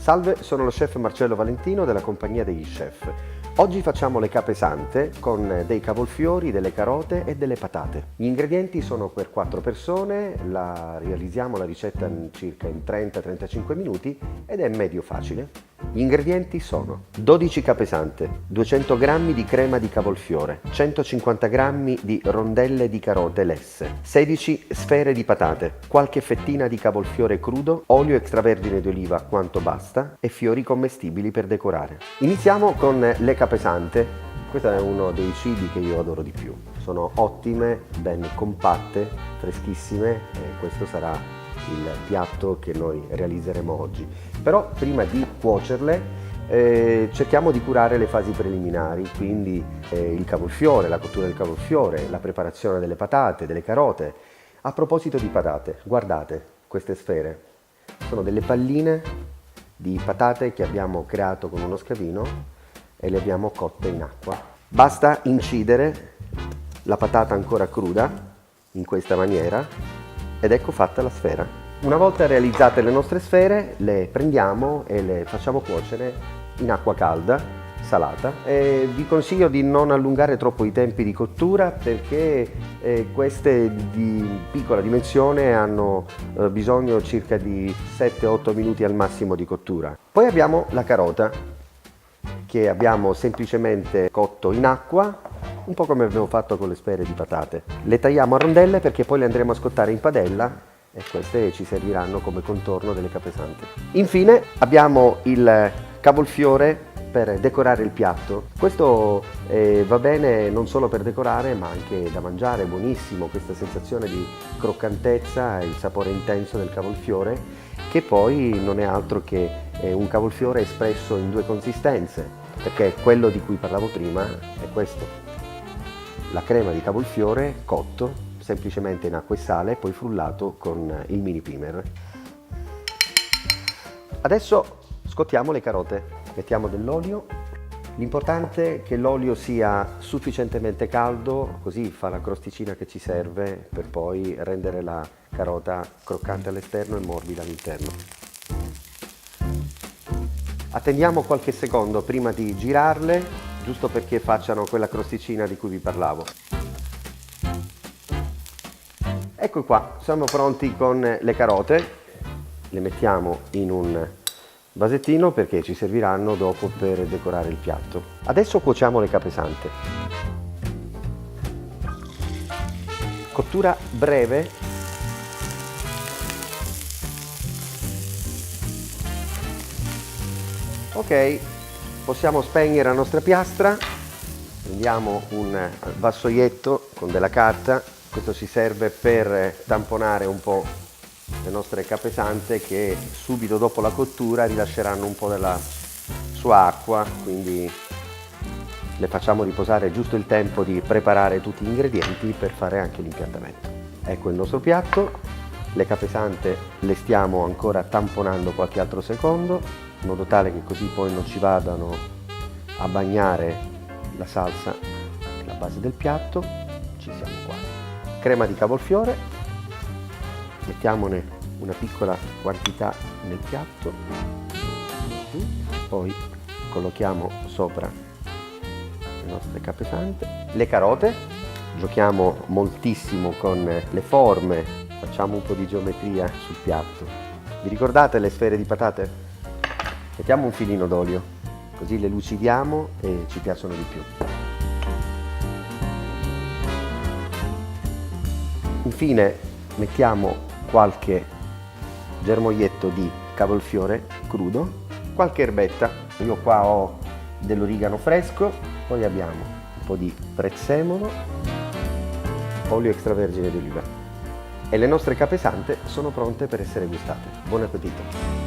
Salve, sono lo chef Marcello Valentino della compagnia degli chef. Oggi facciamo le capesante con dei cavolfiori, delle carote e delle patate. Gli ingredienti sono per 4 persone, realizziamo la ricetta circa in 30-35 minuti ed è medio facile. Gli ingredienti sono 12 capesante, 200 g di crema di cavolfiore, 150 g di rondelle di carote lesse, 16 sfere di patate, qualche fettina di cavolfiore crudo, olio extravergine di oliva quanto basta e fiori commestibili per decorare. Iniziamo con le capesante. Questo è uno dei cibi che io adoro di più. Sono ottime, ben compatte, freschissime e questo sarà il piatto che noi realizzeremo oggi. Però prima di cuocerle cerchiamo di curare le fasi preliminari, quindi il cavolfiore, la cottura del cavolfiore, la preparazione delle patate, delle carote. A proposito di patate, guardate queste sfere, sono delle palline di patate che abbiamo creato con uno scavino e le abbiamo cotte in acqua. Basta incidere la patata ancora cruda in questa maniera ed ecco fatta la sfera. Una volta realizzate le nostre sfere le prendiamo e le facciamo cuocere in acqua calda, salata. E vi consiglio di non allungare troppo i tempi di cottura perché queste di piccola dimensione hanno bisogno circa di 7-8 minuti al massimo di cottura. Poi abbiamo la carota che abbiamo semplicemente cotto in acqua, un po' come abbiamo fatto con le sfere di patate. Le tagliamo a rondelle perché poi le andremo a scottare in padella e queste ci serviranno come contorno delle capesante. Infine abbiamo il cavolfiore per decorare il piatto. Questo va bene non solo per decorare ma anche da mangiare, è buonissimo, questa sensazione di croccantezza e il sapore intenso del cavolfiore, che poi non è altro che un cavolfiore espresso in due consistenze, perché quello di cui parlavo prima è questo: la crema di cavolfiore cotto semplicemente in acqua e sale, poi frullato con il mini primer. Adesso scottiamo le carote, mettiamo dell'olio. L'importante è che l'olio sia sufficientemente caldo, così fa la crosticina che ci serve per poi rendere la carota croccante all'esterno e morbida all'interno. Attendiamo qualche secondo prima di girarle, giusto perché facciano quella crosticina di cui vi parlavo. Ecco qua, siamo pronti con le carote, le mettiamo in un vasettino perché ci serviranno dopo per decorare il piatto. Adesso cuociamo le capesante. Cottura breve. Ok, possiamo spegnere la nostra piastra. Prendiamo un vassoietto con della carta. Questo ci serve per tamponare un po' le nostre capesante che subito dopo la cottura rilasceranno un po' della sua acqua, quindi le facciamo riposare giusto il tempo di preparare tutti gli ingredienti per fare anche l'impiattamento. Ecco il nostro piatto, le capesante le stiamo ancora tamponando qualche altro secondo, in modo tale che così poi non ci vadano a bagnare la salsa alla base del piatto. Ci siamo quasi. Crema di cavolfiore, mettiamone una piccola quantità nel piatto, poi collochiamo sopra le nostre capesante. Le carote, giochiamo moltissimo con le forme, facciamo un po' di geometria sul piatto. Vi ricordate le sfere di patate? Mettiamo un filino d'olio, così le lucidiamo e ci piacciono di più. Infine mettiamo qualche germoglietto di cavolfiore crudo, qualche erbetta. Io qua ho dell'origano fresco, poi abbiamo un po' di prezzemolo, olio extravergine di oliva e le nostre capesante sono pronte per essere gustate. Buon appetito!